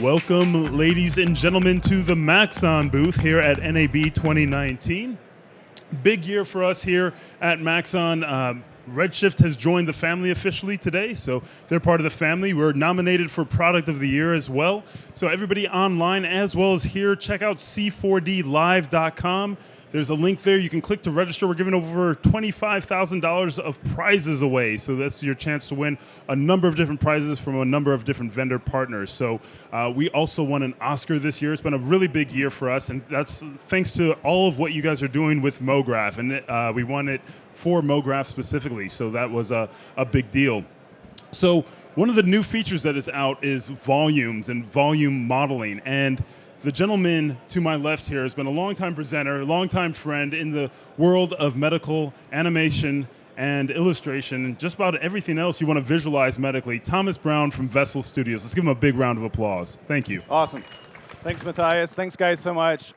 Welcome, ladies and gentlemen, to the Maxon booth here at NAB 2019. Big year for us here at Maxon. Redshift has joined the family officially today, so they're part of the family. We're nominated for Product of the Year as well. So everybody online as well as here, check out c4dlive.com. There's a link there. You can click to register. We're giving over $25,000 of prizes away. So that's your chance to win a number of different prizes from a number of different vendor partners. So we also won an Oscar this year. It's been a really big year for us, and that's thanks to all of what you guys are doing with MoGraph. And we won it for MoGraph specifically, so that was a big deal. So one of the new features that is out is volumes and volume modeling. And the gentleman to my left here has been a longtime presenter, a longtime friend in the world of medical animation and illustration, and just about everything else you want to visualize medically. Thomas Brown from Vessel Studios. Let's give him a big round of applause. Thank you. Awesome. Thanks, Matthias. Thanks, guys, so much.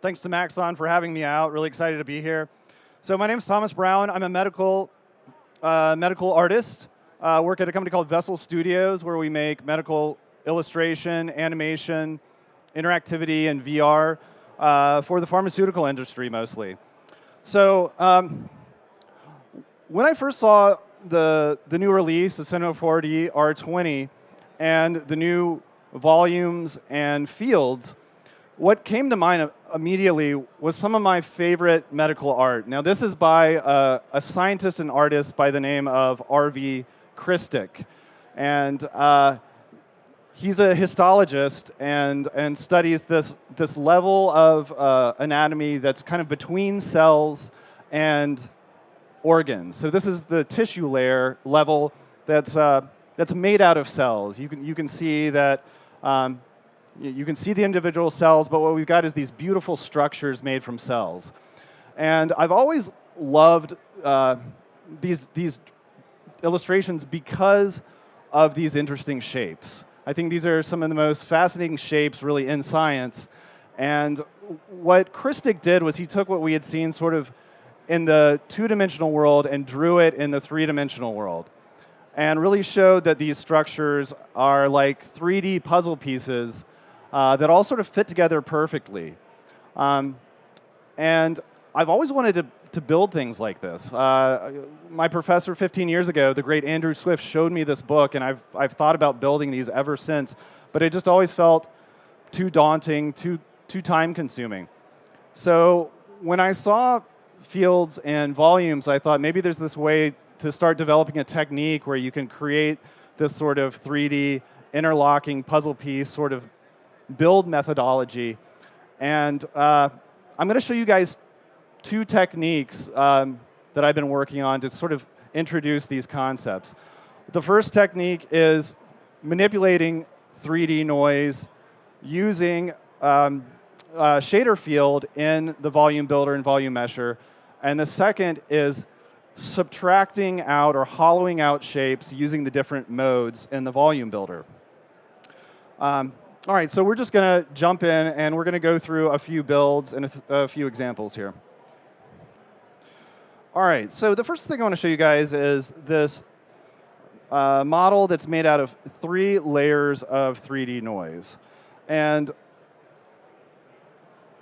Thanks to Maxon for having me out. Really excited to be here. So my name is Thomas Brown. I'm a medical artist. Work at a company called Vessel Studios, where we make medical illustration, animation, interactivity, and VR for the pharmaceutical industry mostly. So when I first saw the new release of Cinema 4D R20 and the new volumes and fields, what came to mind immediately was some of my favorite medical art. Now this is by a scientist and artist by the name of R.V. Christic. And he's a histologist and studies this level of anatomy that's kind of between cells and organs. So this is the tissue layer level that's made out of cells. You can see that you can see the individual cells, but what we've got is these beautiful structures made from cells. And I've always loved these illustrations because of these interesting shapes. I think these are some of the most fascinating shapes really in science. And what Christic did was he took what we had seen sort of in the two-dimensional world and drew it in the three-dimensional world. And really showed that these structures are like 3D puzzle pieces that all sort of fit together perfectly. And I've always wanted to build things like this. My professor 15 years ago, the great Andrew Swift, showed me this book, and I've thought about building these ever since, but it just always felt too daunting, too time-consuming. So when I saw fields and volumes, I thought maybe there's this way to start developing a technique where you can create this sort of 3D interlocking puzzle piece sort of build methodology. And I'm going to show you guys two techniques that I've been working on to sort of introduce these concepts. The first technique is manipulating 3D noise using a shader field in the volume builder and volume mesher. And the second is subtracting out or hollowing out shapes using the different modes in the volume builder. All right, so we're just going to jump in, and we're going to go through a few builds and a few examples here. All right, so the first thing I want to show you guys is this model that's made out of 3 layers of 3D noise. And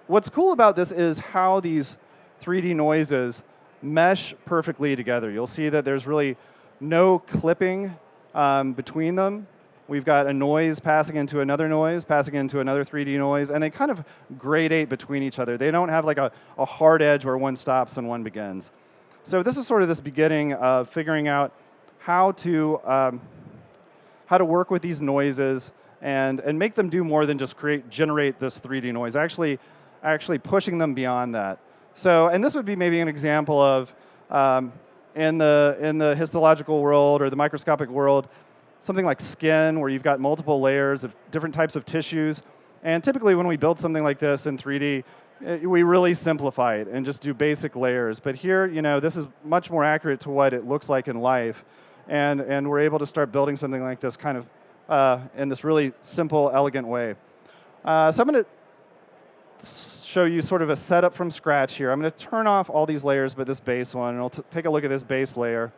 what's cool about this is how these 3D noises mesh perfectly together. You'll see that there's really no clipping between them. We've got a noise passing into another noise, passing into another 3D noise, and they kind of gradate between each other. They don't have like a hard edge where one stops and one begins. So this is sort of this beginning of figuring out how to work with these noises and make them do more than just generate this 3D noise, actually pushing them beyond that. So, and this would be maybe an example of, in the histological world or the microscopic world, something like skin, where you've got multiple layers of different types of tissues. And typically when we build something like this in 3D, we really simplify it and just do basic layers. But here, this is much more accurate to what it looks like in life. And we're able to start building something like this kind of in this really simple, elegant way. So I'm going to show you sort of a setup from scratch here. I'm going to turn off all these layers but this base one, and I'll take a look at this base layer.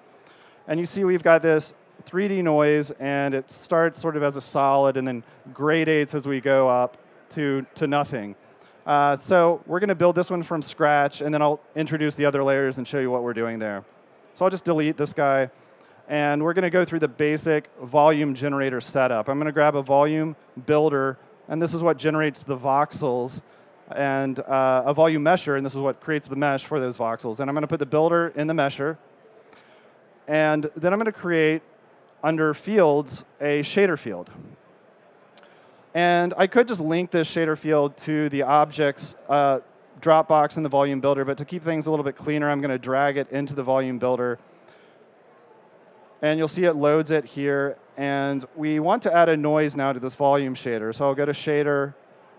And you see we've got this 3D noise, and it starts sort of as a solid and then gradates as we go up to nothing. So we're going to build this one from scratch, and then I'll introduce the other layers and show you what we're doing there. So I'll just delete this guy, and we're going to go through the basic volume generator setup. I'm going to grab a volume builder, and this is what generates the voxels, and a volume mesher, and this is what creates the mesh for those voxels. And I'm going to put the builder in the mesher, and then I'm going to create, under fields, a shader field. And I could just link this shader field to the objects Dropbox in the volume builder, but to keep things a little bit cleaner, I'm going to drag it into the volume builder. And you'll see it loads it here. And we want to add a noise now to this volume shader. So I'll go to shader,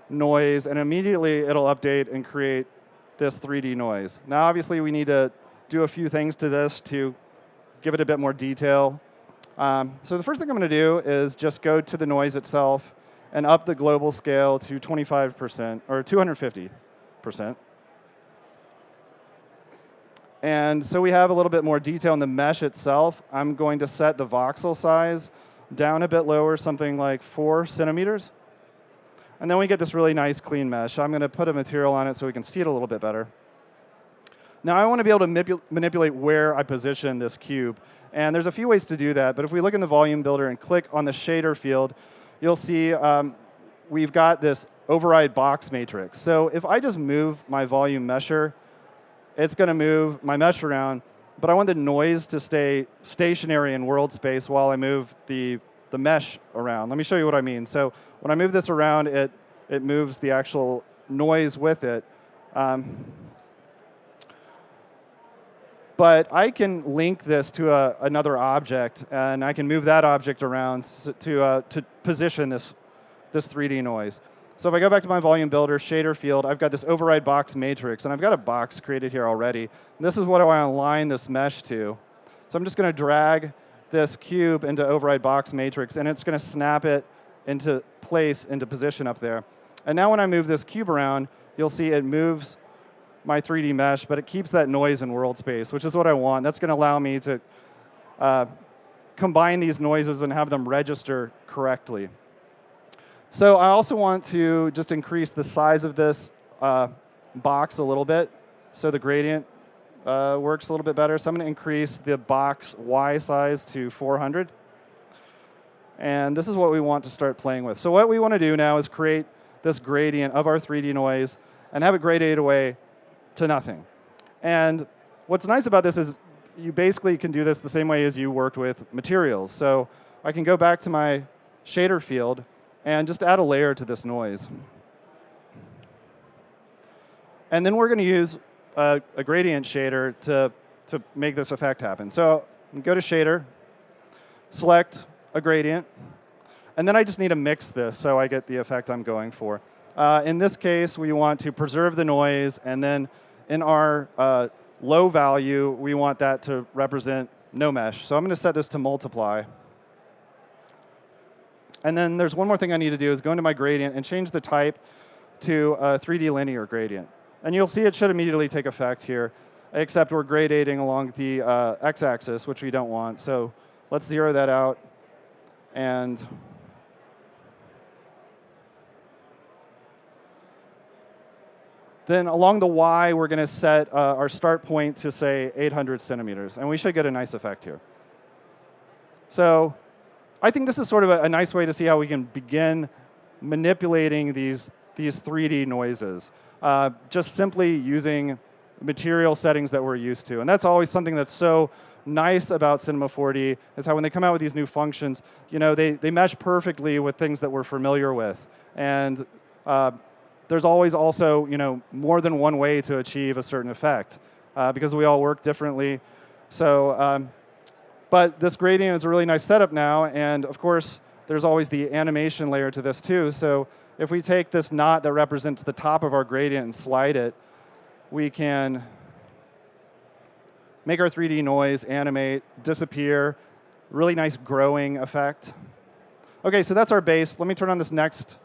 noise, and immediately it'll update and create this 3D noise. Now, obviously, we need to do a few things to this to give it a bit more detail. So the first thing I'm going to do is just go to the noise itself and up the global scale to 25%, or 250%. And so we have a little bit more detail in the mesh itself. I'm going to set the voxel size down a bit lower, something like 4 centimeters. And then we get this really nice clean mesh. I'm going to put a material on it so we can see it a little bit better. Now I want to be able to manipulate where I position this cube. And there's a few ways to do that. But if we look in the volume builder and click on the shader field, you'll see we've got this override box matrix. So if I just move my volume mesher, it's going to move my mesh around. But I want the noise to stay stationary in world space while I move the mesh around. Let me show you what I mean. So when I move this around, it moves the actual noise with it. But I can link this to another object, and I can move that object around to position this 3D noise. So if I go back to my volume builder, shader field, I've got this override box matrix, and I've got a box created here already. And this is what I want to align this mesh to. So I'm just going to drag this cube into override box matrix, and it's going to snap it into place, into position up there. And now when I move this cube around, you'll see it moves my 3D mesh, but it keeps that noise in world space, which is what I want. That's going to allow me to combine these noises and have them register correctly. So I also want to just increase the size of this box a little bit, so the gradient works a little bit better. So I'm going to increase the box Y size to 400. And this is what we want to start playing with. So what we want to do now is create this gradient of our 3D noise and have it gradate away to nothing. And what's nice about this is you basically can do this the same way as you worked with materials. So I can go back to my shader field and just add a layer to this noise. And then we're going to use a gradient shader to make this effect happen. So go to shader, select a gradient, and then I just need to mix this so I get the effect I'm going for. In this case, we want to preserve the noise, and then in our low value, we want that to represent no mesh. So I'm going to set this to multiply. And then there's one more thing I need to do is go into my gradient and change the type to a 3D linear gradient. And you'll see it should immediately take effect here, except we're gradating along the x-axis, which we don't want. So let's zero that out. And then along the y, we're going to set our start point to, say, 800 centimeters. And we should get a nice effect here. So I think this is sort of a nice way to see how we can begin manipulating these 3D noises, just simply using material settings that we're used to. And that's always something that's so nice about Cinema 4D, is how when they come out with these new functions, they mesh perfectly with things that we're familiar with. And there's always also more than one way to achieve a certain effect, because we all work differently. So, but this gradient is a really nice setup now, and of course, there's always the animation layer to this too. So if we take this knot that represents the top of our gradient and slide it, we can make our 3D noise animate, disappear, really nice growing effect. OK, so that's our base. Let me turn on this next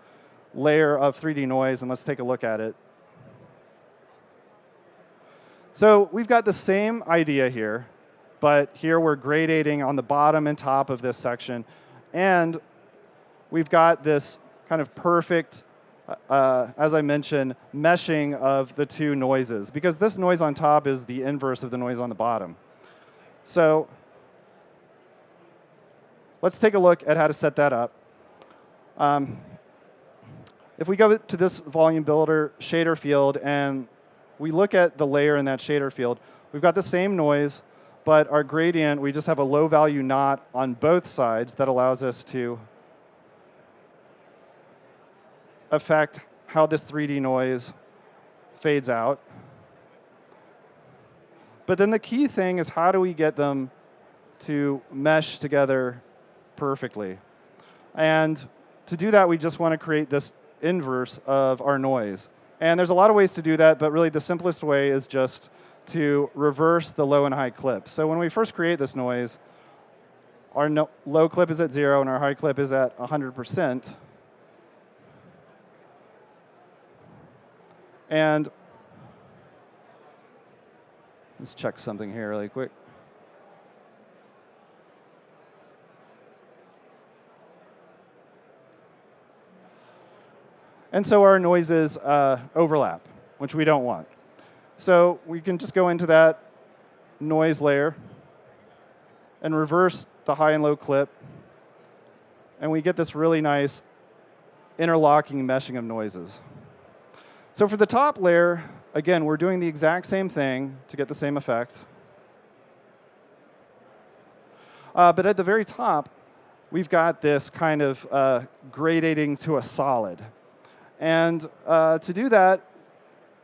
layer of 3D noise, and let's take a look at it. So we've got the same idea here, but here we're gradating on the bottom and top of this section. And we've got this kind of perfect, as I mentioned, meshing of the two noises, because this noise on top is the inverse of the noise on the bottom. So let's take a look at how to set that up. If we go to this volume builder shader field and we look at the layer in that shader field, we've got the same noise, but our gradient, we just have a low value knot on both sides that allows us to affect how this 3D noise fades out. But then the key thing is, how do we get them to mesh together perfectly? And to do that, we just want to create this inverse of our noise. And there's a lot of ways to do that, but really the simplest way is just to reverse the low and high clip. So when we first create this noise, our low clip is at 0 and our high clip is at 100%. And let's check something here really quick. And so our noises overlap, which we don't want. So we can just go into that noise layer and reverse the high and low clip. And we get this really nice interlocking meshing of noises. So for the top layer, again, we're doing the exact same thing to get the same effect. But at the very top, we've got this kind of gradating to a solid. And to do that,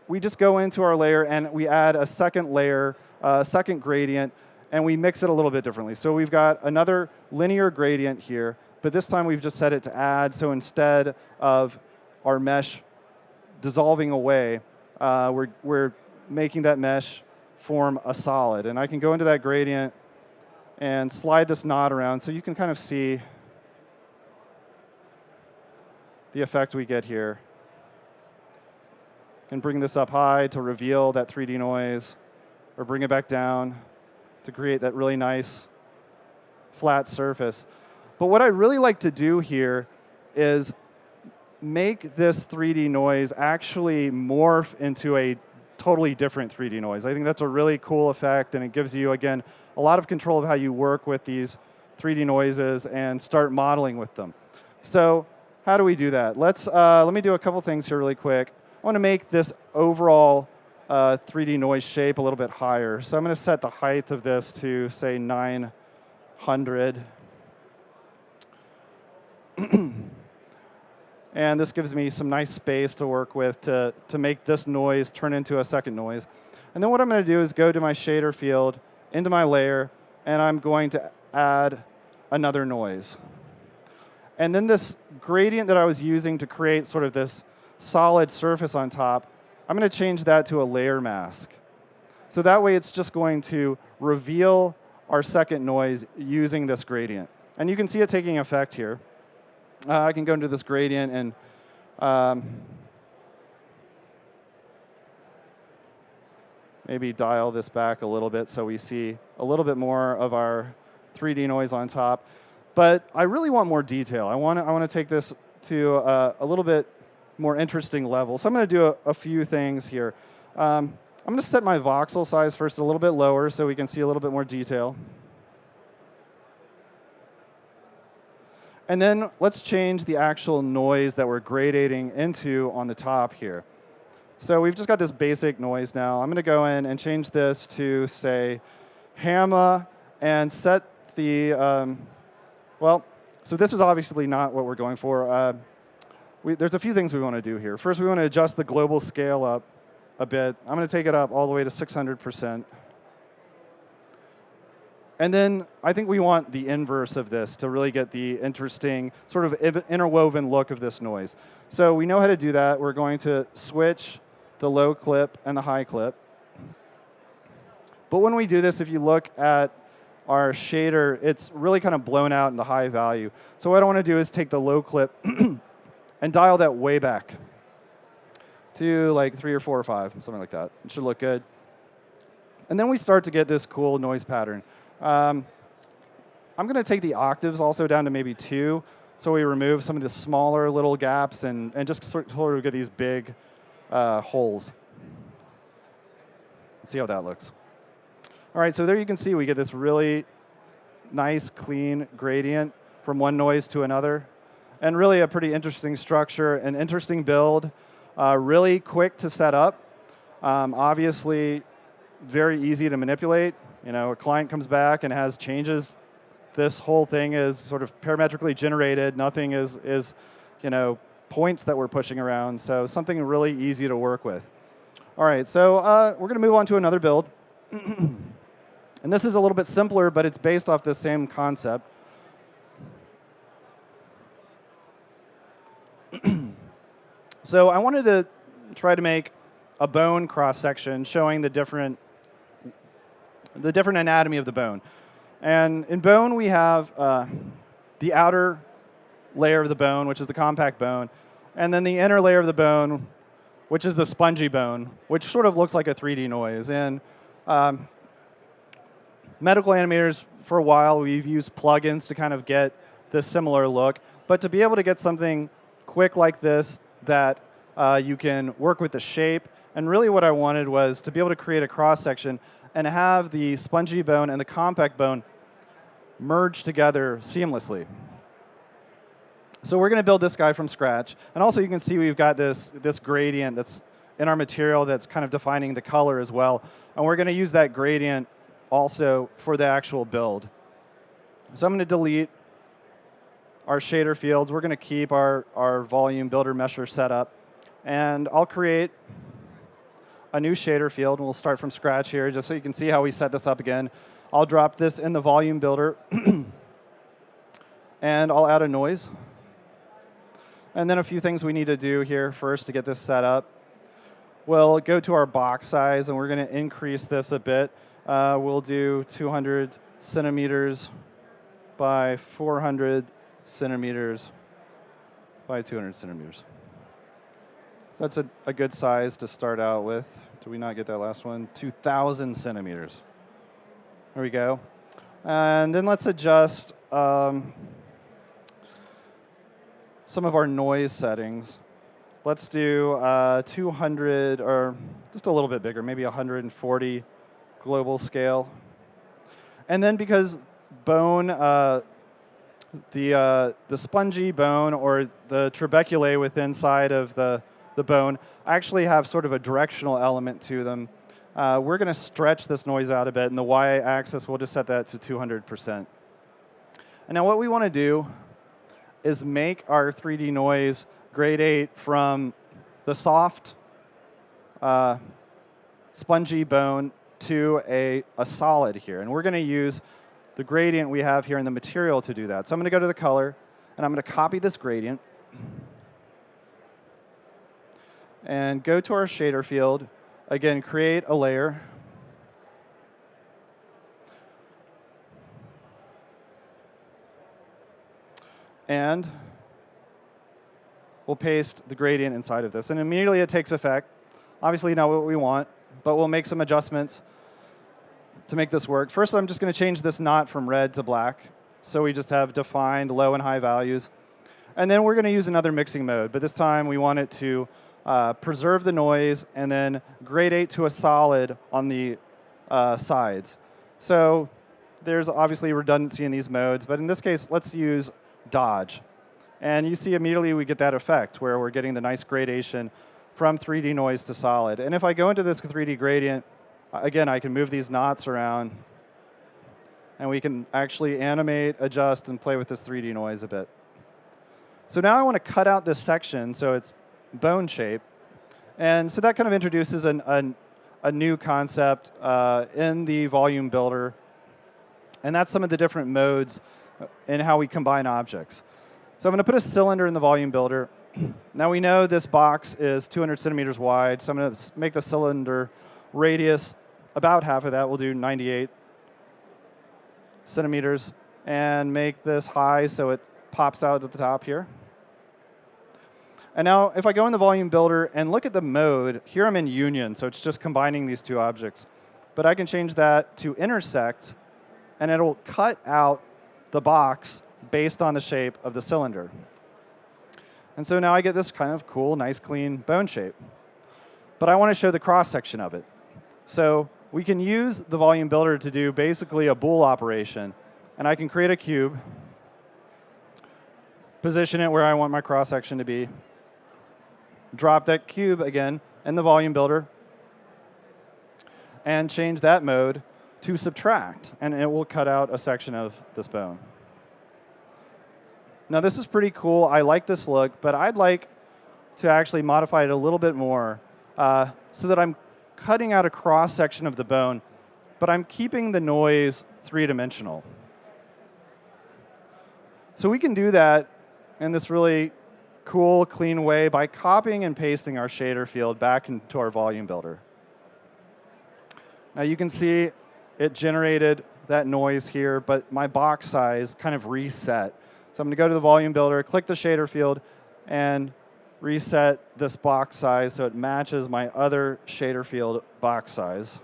we just go into our layer and we add a second layer, second gradient, and we mix it a little bit differently. So we've got another linear gradient here, but this time we've just set it to add. So instead of our mesh dissolving away, we're making that mesh form a solid. And I can go into that gradient and slide this knot around so you can kind of see the effect we get here. Can bring this up high to reveal that 3D noise, or bring it back down to create that really nice flat surface. But what I really like to do here is make this 3D noise actually morph into a totally different 3D noise. I think that's a really cool effect, and it gives you, again, a lot of control of how you work with these 3D noises and start modeling with them. So how do we do that? Let me do a couple things here really quick. I want to make this overall 3D noise shape a little bit higher. So I'm going to set the height of this to, say, 900. And this gives me some nice space to work with to make this noise turn into a second noise. And then what I'm going to do is go to my shader field, into my layer, and I'm going to add another noise. And then this gradient that I was using to create sort of this solid surface on top, I'm going to change that to a layer mask. So that way it's just going to reveal our second noise using this gradient. And you can see it taking effect here. I can go into this gradient and maybe dial this back a little bit so we see a little bit more of our 3D noise on top. But I really want more detail. I want to take this to a little bit more interesting level. So I'm going to do a few things here. I'm going to set my voxel size first a little bit lower so we can see a little bit more detail. And then let's change the actual noise that we're gradating into on the top here. So we've just got this basic noise now. I'm going to go in and change this to, say, hamma, and set the, so this is obviously not what we're going for. There's a few things we want to do here. First, we want to adjust the global scale up a bit. I'm going to take it up all the way to 600%. And then I think we want the inverse of this to really get the interesting sort of interwoven look of this noise. So we know how to do that. We're going to switch the low clip and the high clip. But when we do this, if you look at our shader, it's really kind of blown out in the high value. So what I want to do is take the low clip and dial that way back to like 3 or 4 or 5, something like that. It should look good. And then we start to get this cool noise pattern. I'm going to take the octaves also down to maybe 2, so we remove some of the smaller little gaps and just sort of get these big holes. Let's see how that looks. All right, so there you can see we get this really nice, clean gradient from one noise to another, and really a pretty interesting structure, an interesting build, really quick to set up, obviously very easy to manipulate. You know, a client comes back and has changes. This whole thing is sort of parametrically generated. Nothing is you know, points that we're pushing around. So something really easy to work with. All right, so we're going to move on to another build. And this is a little bit simpler, but it's based off the same concept. So I wanted to try to make a bone cross-section showing the different anatomy of the bone. And in bone, we have the outer layer of the bone, which is the compact bone, and then the inner layer of the bone, which is the spongy bone, which sort of looks like a 3D noise. And medical animators, for a while, we've used plugins to kind of get this similar look. But to be able to get something quick like this that you can work with the shape, and really what I wanted was to be able to create a cross-section and have the spongy bone and the compact bone merge together seamlessly. So we're going to build this guy from scratch. And also you can see we've got this gradient that's in our material that's kind of defining the color as well. And we're going to use that gradient also for the actual build. So I'm going to delete our shader fields. We're going to keep our volume builder mesher set up. And I'll create a new shader field, and we'll start from scratch here, just so you can see how we set this up again. I'll drop this in the volume builder, and I'll add a noise. And then a few things we need to do here first to get this set up. We'll go to our box size, and we're going to increase this a bit. We'll do 200 centimeters by 400 centimeters by 200 centimeters. So that's a good size to start out with. Did we not get that last one? 2,000 centimeters. There we go. And then let's adjust some of our noise settings. Let's do 200, or just a little bit bigger, maybe 140 global scale. And then because bone, the spongy bone, or the trabeculae within inside of the bone, actually have sort of a directional element to them. We're going to stretch this noise out a bit, and the y-axis, we'll just set that to 200%. And now what we want to do is make our 3D noise gradate from the soft, spongy bone to a solid here. And we're going to use the gradient we have here in the material to do that. So I'm going to go to the color, and I'm going to copy this gradient, and go to our shader field. Again, create a layer. And we'll paste the gradient inside of this. And immediately it takes effect. Obviously not what we want, but we'll make some adjustments to make this work. First, I'm just going to change this knot from red to black, so we just have defined low and high values. And then we're going to use another mixing mode, but this time we want it to preserve the noise and then gradate to a solid on the sides. So there's obviously redundancy in these modes, but in this case, let's use dodge. And you see immediately we get that effect where we're getting the nice gradation from 3D noise to solid. And if I go into this 3D gradient, again, I can move these knots around, and we can actually animate, adjust, and play with this 3D noise a bit. So now I want to cut out this section so it's bone shape. And so that kind of introduces a new concept in the volume builder. And that's some of the different modes in how we combine objects. So I'm going to put a cylinder in the volume builder. Now we know this box is 200 centimeters wide, so I'm going to make the cylinder radius about half of that. We'll do 98 centimeters, and make this high so it pops out at the top here. And now if I go in the volume builder and look at the mode, here I'm in union, so it's just combining these two objects. But I can change that to intersect, and it'll cut out the box based on the shape of the cylinder. And so now I get this kind of cool, nice, clean bone shape. But I want to show the cross-section of it. So we can use the volume builder to do basically a bool operation. And I can create a cube, position it where I want my cross-section to be, drop that cube again in the volume builder, and change that mode to subtract. And it will cut out a section of this bone. Now, this is pretty cool. I like this look, but I'd like to actually modify it a little bit more so that I'm cutting out a cross-section of the bone, but I'm keeping the noise three-dimensional. So we can do that in this really cool, clean way by copying and pasting our shader field back into our volume builder. Now, you can see it generated that noise here, but my box size kind of reset. So I'm going to go to the volume builder, click the shader field, and reset this box size so it matches my other shader field box size.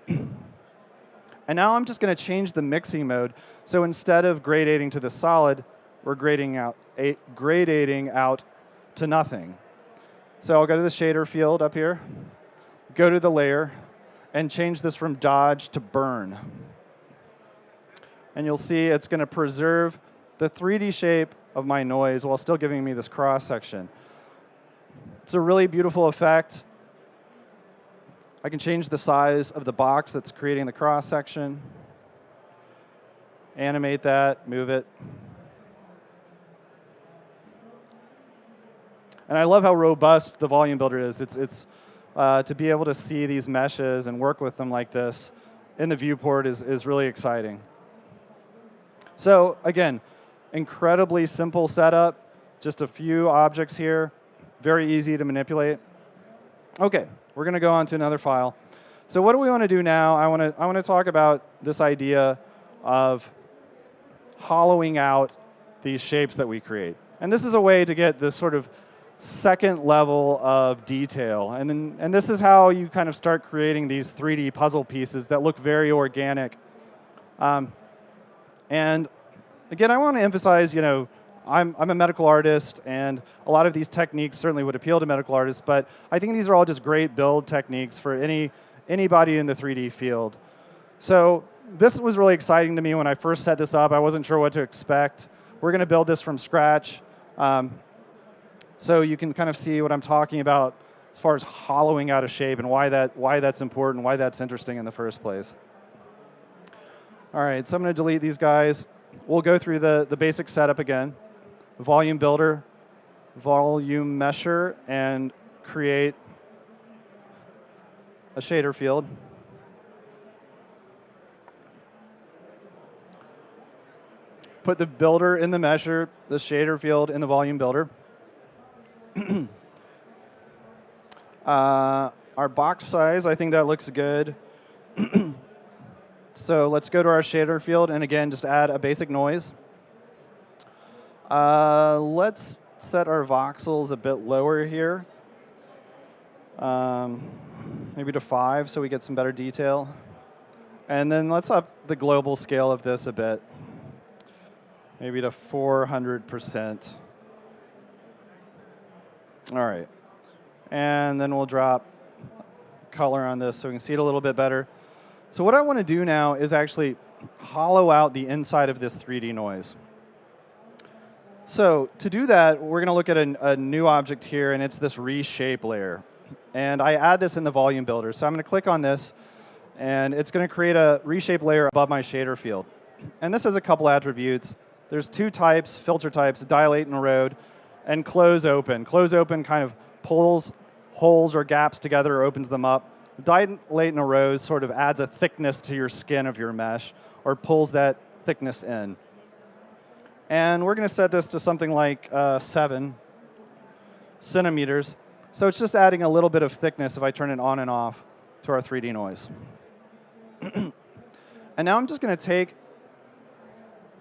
And now I'm just going to change the mixing mode. So instead of gradating to the solid, we're gradating out to nothing. So I'll go to the shader field up here, go to the layer, and change this from dodge to burn. And you'll see it's going to preserve the 3D shape of my noise while still giving me this cross-section. It's a really beautiful effect. I can change the size of the box that's creating the cross-section, animate that, move it. And I love how robust the volume builder is. It's to be able to see these meshes and work with them like this in the viewport is really exciting. So again, incredibly simple setup, just a few objects here, very easy to manipulate. Okay, we're going to go on to another file. So what do we want to do now? I want to talk about this idea of hollowing out these shapes that we create. And this is a way to get this sort of second level of detail. And this is how you kind of start creating these 3D puzzle pieces that look very organic. And again, I want to emphasize, I'm a medical artist, and a lot of these techniques certainly would appeal to medical artists, but I think these are all just great build techniques for anybody in the 3D field. So this was really exciting to me when I first set this up. I wasn't sure what to expect. We're going to build this from scratch. So you can kind of see what I'm talking about as far as hollowing out a shape and why that's important, why that's interesting in the first place. All right, so I'm going to delete these guys. We'll go through the basic setup again. Volume builder, volume mesher, and create a shader field. Put the builder in the mesher, the shader field in the volume builder. Our box size, I think that looks good. So let's go to our shader field, and again, just add a basic noise. Let's set our voxels a bit lower here. Maybe to 5 so we get some better detail. And then let's up the global scale of this a bit. Maybe to 400%. All right. And then we'll drop color on this so we can see it a little bit better. So what I want to do now is actually hollow out the inside of this 3D noise. So to do that, we're going to look at a new object here, and it's this reshape layer. And I add this in the volume builder. So I'm going to click on this, and it's going to create a reshape layer above my shader field. And this has a couple attributes. There's 2 types, filter types, dilate and erode, and close open. Close open kind of pulls holes or gaps together or opens them up. Dilate and erode sort of adds a thickness to your skin of your mesh or pulls that thickness in. And we're going to set this to something like 7 centimeters. So it's just adding a little bit of thickness if I turn it on and off to our 3D noise. And now I'm just going to take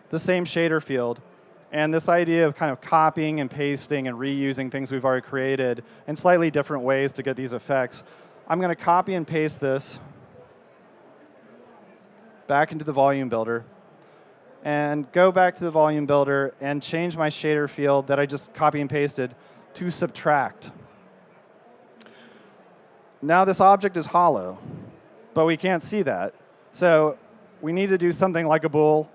the same shader field and this idea of kind of copying and pasting and reusing things we've already created in slightly different ways to get these effects. I'm going to copy and paste this back into the volume builder, and go back to the volume builder and change my shader field that I just copy and pasted to subtract. Now this object is hollow, but we can't see that. So we need to do something like a bool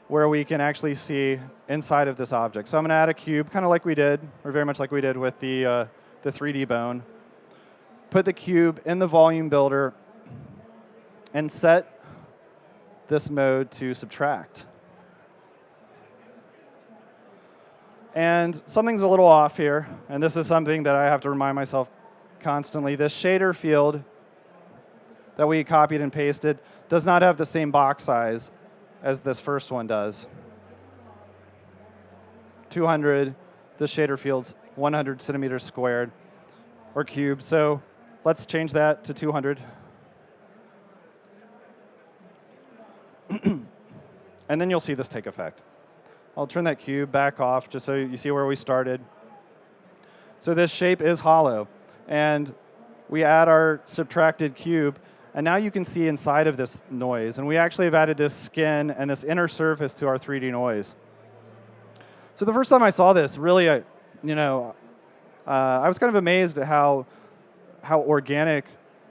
where we can actually see inside of this object. So I'm going to add a cube, kind of like we did, or very much like we did with the 3D bone. Put the cube in the volume builder and set this mode to subtract. And something's a little off here, and this is something that I have to remind myself constantly. This shader field that we copied and pasted does not have the same box size as this first one does. 200, the shader field's 100 centimeters squared, or cubed. So let's change that to 200. And then you'll see this take effect. I'll turn that cube back off just so you see where we started. So this shape is hollow. And we add our subtracted cube. And now you can see inside of this noise. And we actually have added this skin and this inner surface to our 3D noise. So the first time I saw this, really, I was kind of amazed at how organic,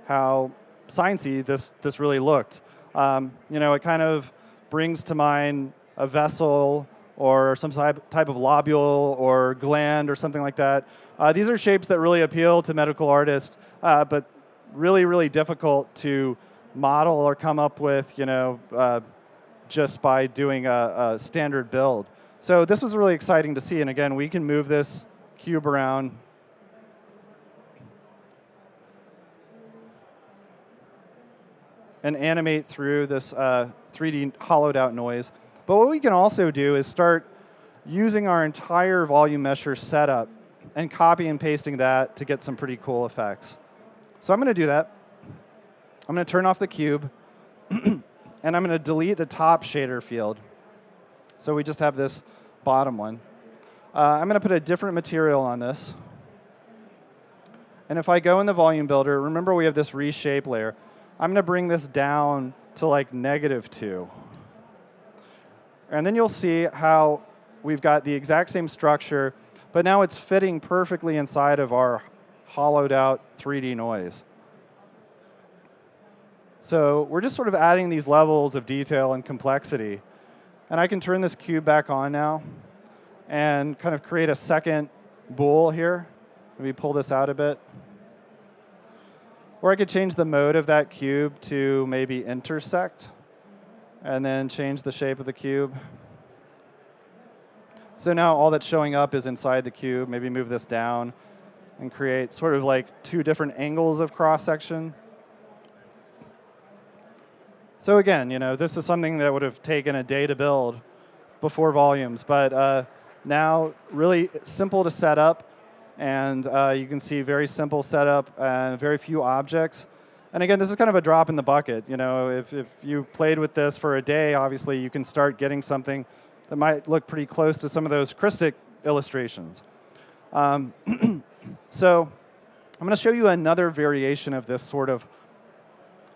how sciencey this really looked. It kind of brings to mind a vessel or some type of lobule or gland or something like that. These are shapes that really appeal to medical artists, but really, really difficult to model or come up with, just by doing a standard build. So this was really exciting to see. And again, we can move this cube around. And animate through this 3D hollowed out noise. But what we can also do is start using our entire volume mesher setup and copy and pasting that to get some pretty cool effects. So I'm going to do that. I'm going to turn off the cube, and I'm going to delete the top shader field. So we just have this bottom one. I'm going to put a different material on this. And if I go in the volume builder, remember we have this reshape layer. I'm going to bring this down to like -2. And then you'll see how we've got the exact same structure, but now it's fitting perfectly inside of our hollowed out 3D noise. So we're just sort of adding these levels of detail and complexity. And I can turn this cube back on now and kind of create a second bool here. Maybe pull this out a bit. Or I could change the mode of that cube to maybe intersect, and then change the shape of the cube. So now all that's showing up is inside the cube. Maybe move this down and create sort of like 2 different angles of cross-section. So again, this is something that would have taken a day to build before volumes, but now really simple to set up. And you can see very simple setup and very few objects. And again, this is kind of a drop in the bucket. If you played with this for a day, obviously you can start getting something that might look pretty close to some of those Christic illustrations. So I'm going to show you another variation of this sort of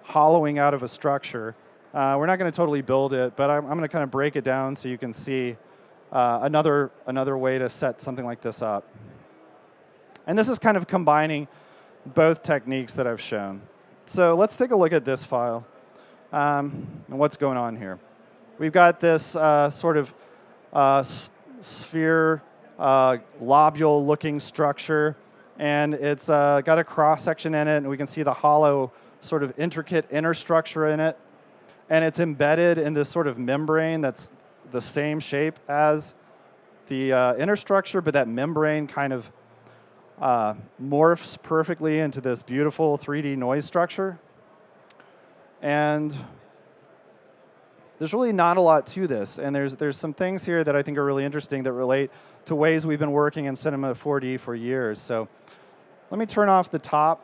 hollowing out of a structure. We're not going to totally build it, but I'm going to kind of break it down so you can see another way to set something like this up. And this is kind of combining both techniques that I've shown. So let's take a look at this file and what's going on here. We've got this sort of sphere lobule-looking structure, and it's got a cross-section in it, and we can see the hollow sort of intricate inner structure in it. And it's embedded in this sort of membrane that's the same shape as the inner structure, but that membrane kind of morphs perfectly into this beautiful 3D noise structure. And there's really not a lot to this. And there's some things here that I think are really interesting that relate to ways we've been working in Cinema 4D for years. So let me turn off the top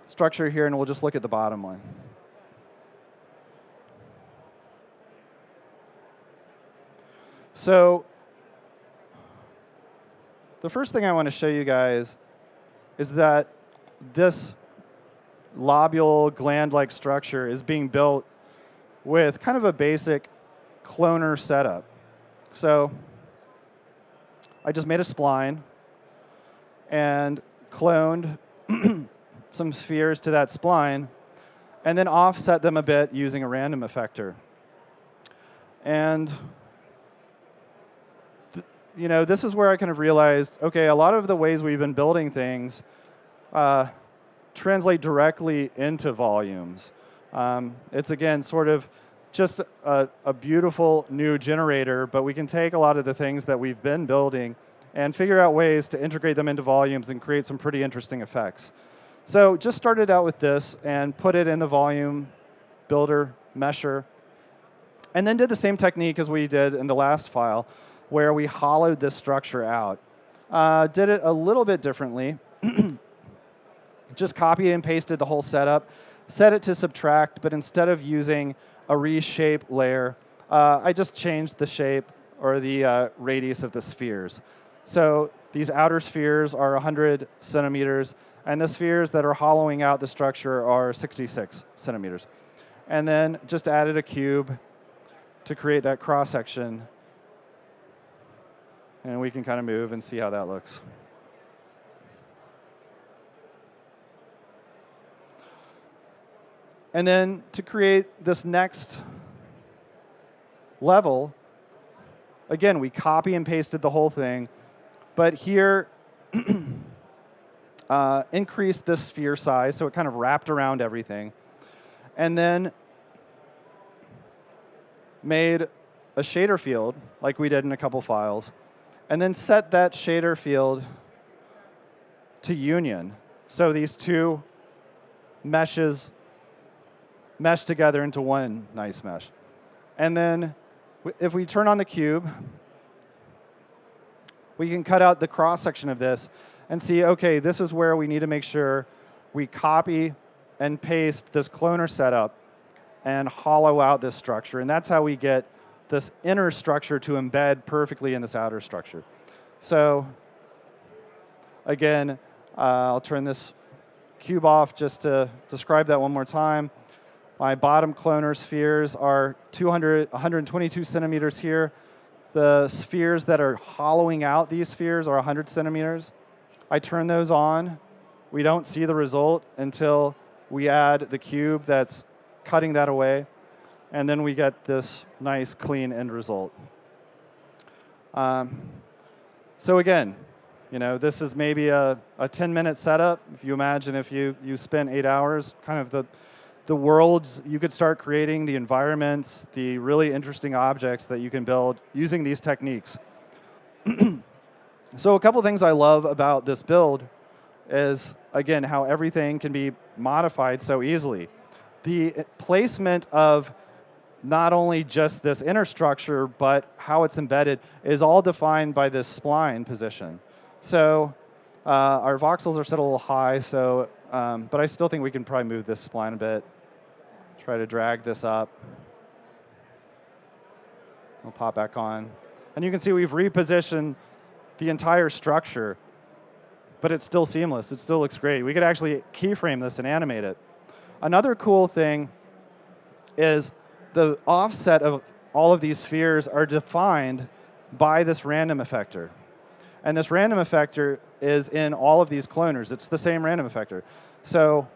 structure here, and we'll just look at the bottom one. So the first thing I want to show you guys is that this lobule gland-like structure is being built with kind of a basic cloner setup. So I just made a spline and cloned some spheres to that spline, and then offset them a bit using a random effector. And this is where I kind of realized, okay, a lot of the ways we've been building things translate directly into volumes. It's, again, sort of just a beautiful new generator, but we can take a lot of the things that we've been building and figure out ways to integrate them into volumes and create some pretty interesting effects. So just started out with this and put it in the volume builder mesher, and then did the same technique as we did in the last file, where we hollowed this structure out. Did it a little bit differently. Just copied and pasted the whole setup, set it to subtract, but instead of using a reshape layer, I just changed the shape or the radius of the spheres. So these outer spheres are 100 centimeters, and the spheres that are hollowing out the structure are 66 centimeters. And then just added a cube to create that cross-section. And we can kind of move and see how that looks. And then to create this next level, again, we copy and pasted the whole thing, but here increased this sphere size, so it kind of wrapped around everything. And then made a shader field, like we did in a couple files, and then set that shader field to union. So these two meshes mesh together into one nice mesh. And then if we turn on the cube, we can cut out the cross-section of this and see, okay, this is where we need to make sure we copy and paste this cloner setup and hollow out this structure. And that's how we get this inner structure to embed perfectly in this outer structure. So again, I'll turn this cube off just to describe that one more time. My bottom cloner spheres are 122 centimeters here. The spheres that are hollowing out these spheres are 100 centimeters. I turn those on. We don't see the result until we add the cube that's cutting that away. And then we get this nice, clean end result. So again, this is maybe a 10-minute setup. If you imagine if you spend 8 hours, kind of the worlds you could start creating, the environments, the really interesting objects that you can build using these techniques. So a couple things I love about this build is, again, how everything can be modified so easily. The placement of not only just this inner structure, but how it's embedded is all defined by this spline position. So our voxels are set a little high, so but I still think we can probably move this spline a bit. Try to drag this up. We'll pop back on. And you can see we've repositioned the entire structure, but it's still seamless. It still looks great. We could actually keyframe this and animate it. Another cool thing is the offset of all of these spheres are defined by this random effector. And this random effector is in all of these cloners. It's the same random effector. So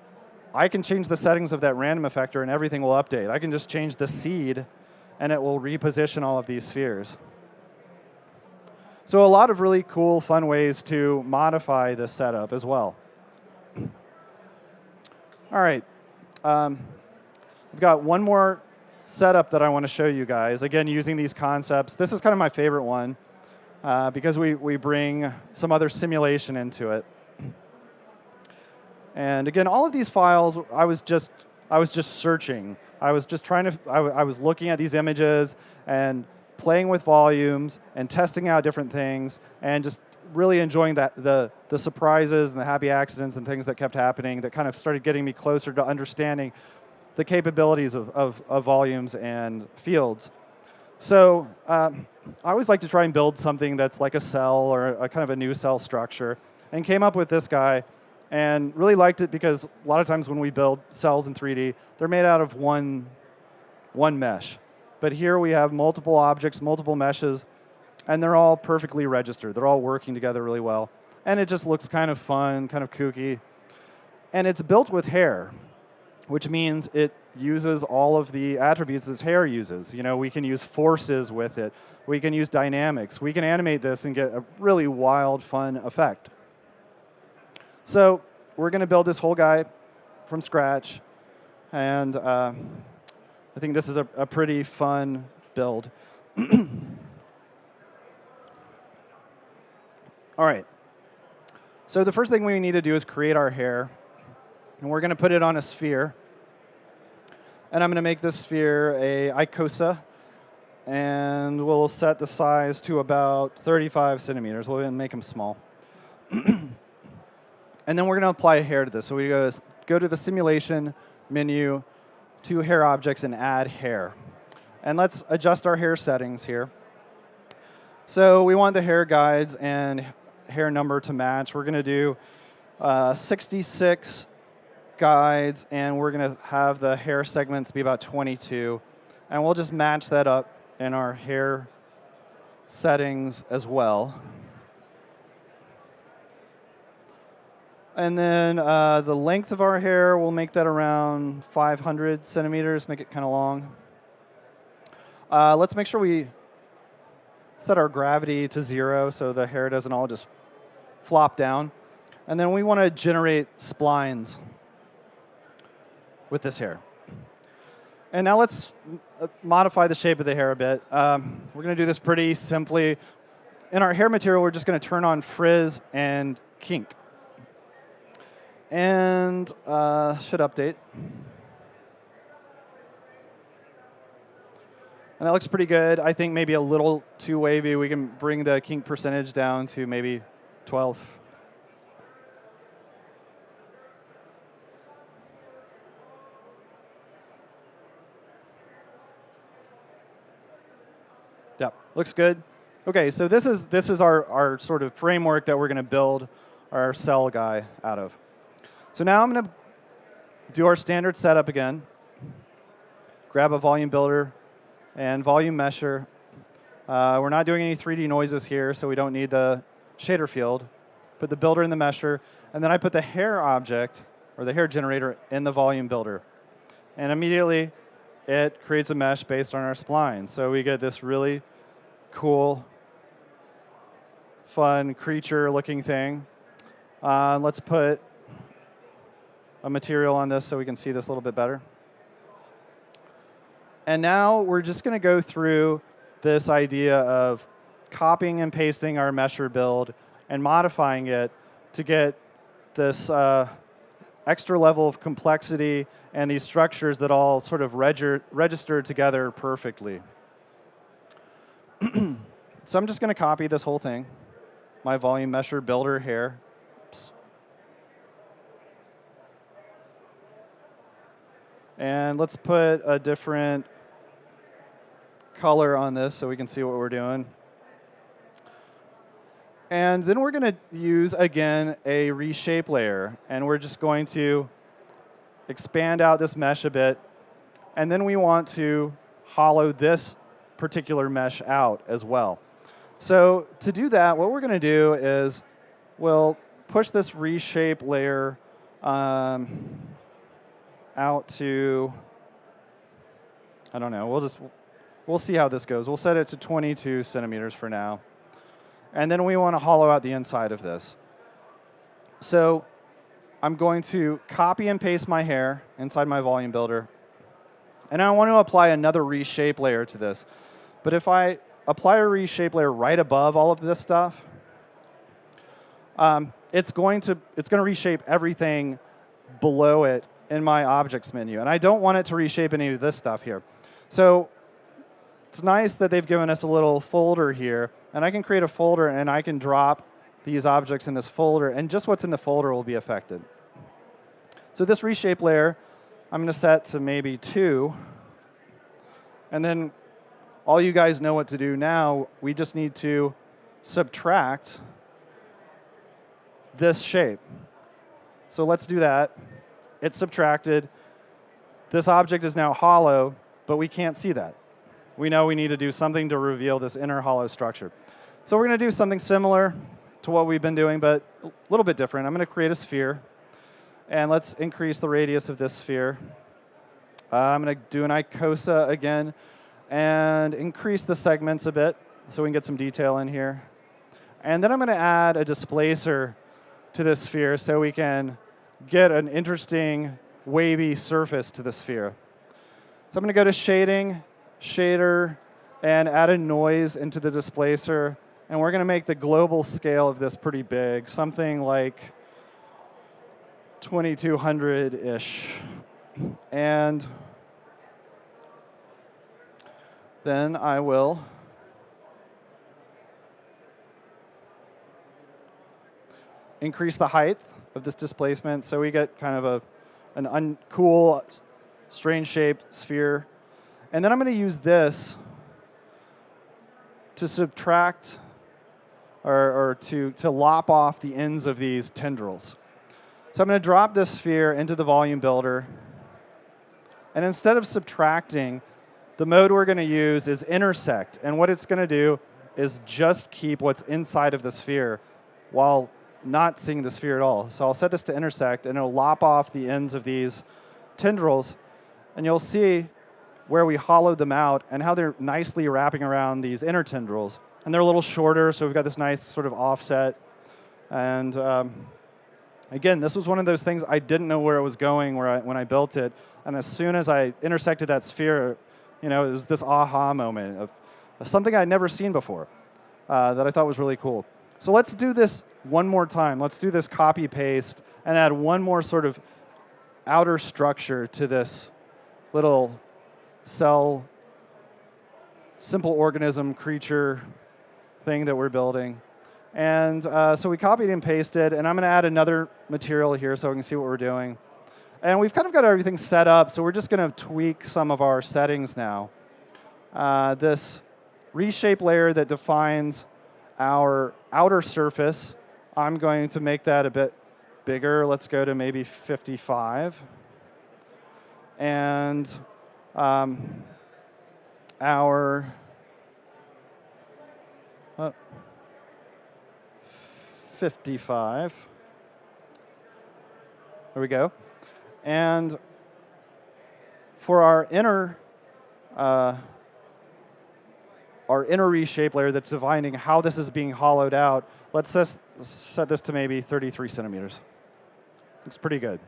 I can change the settings of that random effector and everything will update. I can just change the seed and it will reposition all of these spheres. So a lot of really cool, fun ways to modify this setup as well. All right. I've got one more setup that I want to show you guys, again, using these concepts. This is kind of my favorite one because we bring some other simulation into it. And again, all of these files, I was just searching. I was just trying to, I was looking at these images and playing with volumes and testing out different things and just really enjoying the surprises and the happy accidents and things that kept happening that kind of started getting me closer to understanding the capabilities of volumes and fields. So I always like to try and build something that's like a cell or a kind of a new cell structure, and came up with this guy and really liked it because a lot of times when we build cells in 3D, they're made out of one one mesh. But here we have multiple objects, multiple meshes, and they're all perfectly registered. They're all working together really well. And it just looks kind of fun, kind of kooky. And it's built with hair, which means it uses all of the attributes this hair uses. You know, we can use forces with it. We can use dynamics. We can animate this and get a really wild, fun effect. So we're going to build this whole guy from scratch. And I think this is a pretty fun build. All right. So the first thing we need to do is create our hair. And we're going to put it on a sphere. And I'm going to make this sphere a icosa. And we'll set the size to about 35 centimeters. We'll make them small. And then we're going to apply a hair to this. So we go to the simulation menu, to hair objects, and add hair. And let's adjust our hair settings here. So we want the hair guides and hair number to match. We're going to do 66 guides, and we're going to have the hair segments be about 22. And we'll just match that up in our hair settings as well. And then the length of our hair, we'll make that around 500 centimeters, make it kind of long. Let's make sure we set our gravity to 0 so the hair doesn't all just flop down. And then we want to generate splines with this hair. And now let's modify the shape of the hair a bit. We're going to do this pretty simply. In our hair material, we're just going to turn on frizz and kink. And should update. And that looks pretty good. I think maybe a little too wavy. We can bring the kink percentage down to maybe 12. Yep, looks good. Okay, so this is our sort of framework that we're going to build our cell guy out of. So now I'm going to do our standard setup again. Grab a volume builder and volume mesher. We're not doing any 3D noises here, so we don't need the shader field. Put the builder in the mesher, and then I put the hair object, or the hair generator, in the volume builder. And immediately, it creates a mesh based on our splines. So we get this really cool, fun, creature-looking thing. Let's put a material on this so we can see this a little bit better. And now we're just going to go through this idea of copying and pasting our mesher build and modifying it to get this extra level of complexity and these structures that all sort of register together perfectly. So I'm just going to copy this whole thing, my volume mesher builder hair. Oops. And let's put a different color on this so we can see what we're doing. And then we're going to use, again, a reshape layer. And we're just going to expand out this mesh a bit. And then we want to hollow this particular mesh out as well. So to do that, what we're going to do is we'll push this reshape layer out to, I don't know, we'll see how this goes. We'll set it to 22 centimeters for now. And then we want to hollow out the inside of this. So I'm going to copy and paste my hair inside my volume builder. And I want to apply another reshape layer to this. But if I apply a reshape layer right above all of this stuff, it's going to reshape everything below it in my objects menu. And I don't want it to reshape any of this stuff here. So it's nice that they've given us a little folder here. And I can create a folder, and I can drop these objects in this folder. And just what's in the folder will be affected. So this reshape layer, I'm going to set to maybe 2. And then all you guys know what to do now. We just need to subtract this shape. So let's do that. It's subtracted. This object is now hollow, but we can't see that. We know we need to do something to reveal this inner hollow structure. So we're going to do something similar to what we've been doing, but a little bit different. I'm going to create a sphere, and let's increase the radius of this sphere. I'm going to do an icosa again, and increase the segments a bit so we can get some detail in here. And then I'm going to add a displacer to this sphere so we can get an interesting wavy surface to the sphere. So I'm going to go to shading, shader, and add a noise into the displacer. And we're going to make the global scale of this pretty big, something like 2200-ish. And then I will increase the height of this displacement so we get kind of an uncool, strange-shaped sphere. And then I'm going to use this to subtract or to lop off the ends of these tendrils. So I'm going to drop this sphere into the volume builder. And instead of subtracting, the mode we're going to use is intersect. And what it's going to do is just keep what's inside of the sphere while not seeing the sphere at all. So I'll set this to intersect, and it'll lop off the ends of these tendrils. And you'll see where we hollowed them out and how they're nicely wrapping around these inner tendrils. And they're a little shorter, so we've got this nice sort of offset. And again, this was one of those things I didn't know where it was going when I built it. And as soon as I intersected that sphere, it was this aha moment of something I'd never seen before that I thought was really cool. So let's do this one more time. Let's do this copy paste and add one more sort of outer structure to this little cell, simple organism creature thing that we're building. And so we copied and pasted, and I'm going to add another material here so we can see what we're doing. And we've kind of got everything set up, so we're just going to tweak some of our settings now. This reshape layer that defines our outer surface, I'm going to make that a bit bigger. Let's go to maybe 55. And our 55. There we go. And for our inner reshape layer that's defining how this is being hollowed out, let's set this to maybe 33 centimeters. Looks pretty good.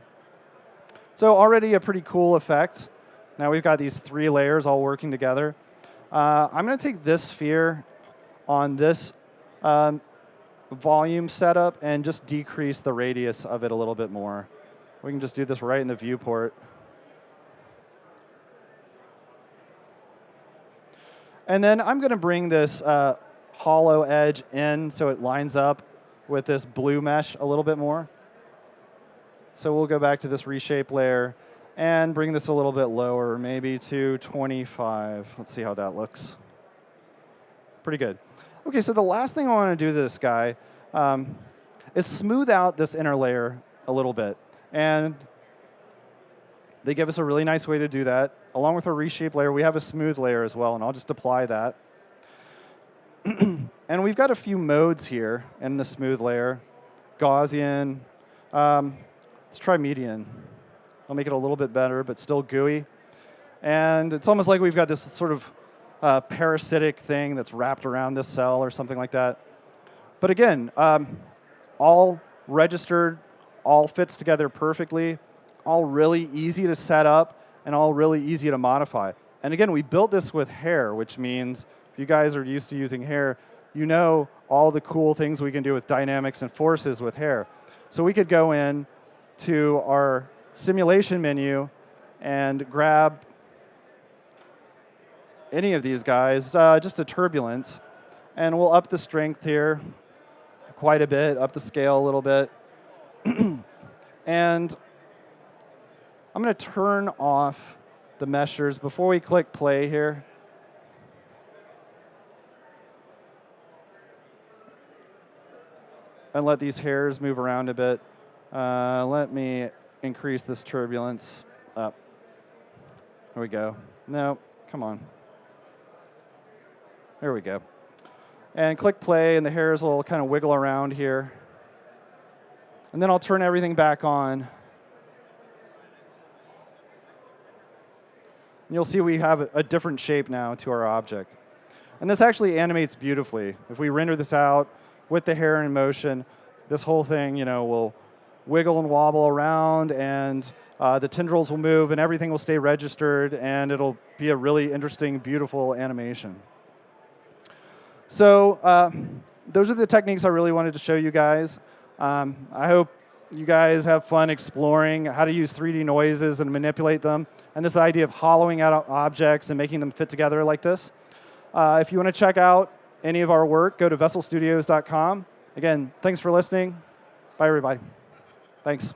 So already a pretty cool effect. Now we've got these three layers all working together. I'm going to take this sphere on this volume setup and just decrease the radius of it a little bit more. We can just do this right in the viewport. And then I'm going to bring this hollow edge in so it lines up with this blue mesh a little bit more. So we'll go back to this reshape layer and bring this a little bit lower, maybe to 25. Let's see how that looks. Pretty good. OK, so the last thing I want to do to this guy is smooth out this inner layer a little bit. And they give us a really nice way to do that. Along with our reshape layer, we have a smooth layer as well, and I'll just apply that. And we've got a few modes here in the smooth layer. Gaussian. Let's try median. I'll make it a little bit better, but still gooey. And it's almost like we've got this sort of parasitic thing that's wrapped around this cell or something like that. But again, all registered, all fits together perfectly, all really easy to set up, and all really easy to modify. And again, we built this with hair, which means if you guys are used to using hair, you know all the cool things we can do with dynamics and forces with hair. So we could go in to our simulation menu and grab any of these guys, just a turbulence, and we'll up the strength here quite a bit, up the scale a little bit. And I'm going to turn off the meshers before we click play here. And let these hairs move around a bit. Let me increase this turbulence up. There we go. No, Come on. There we go. And click play, and the hairs will kind of wiggle around here. And then I'll turn everything back on. And you'll see we have a different shape now to our object. And this actually animates beautifully. If we render this out with the hair in motion, this whole thing, will wiggle and wobble around, and the tendrils will move, and everything will stay registered, and it'll be a really interesting, beautiful animation. So those are the techniques I really wanted to show you guys. I hope you guys have fun exploring how to use 3D noises and manipulate them, and this idea of hollowing out objects and making them fit together like this. If you want to check out any of our work, go to vesselstudios.com. Again, thanks for listening. Bye, everybody. Thanks.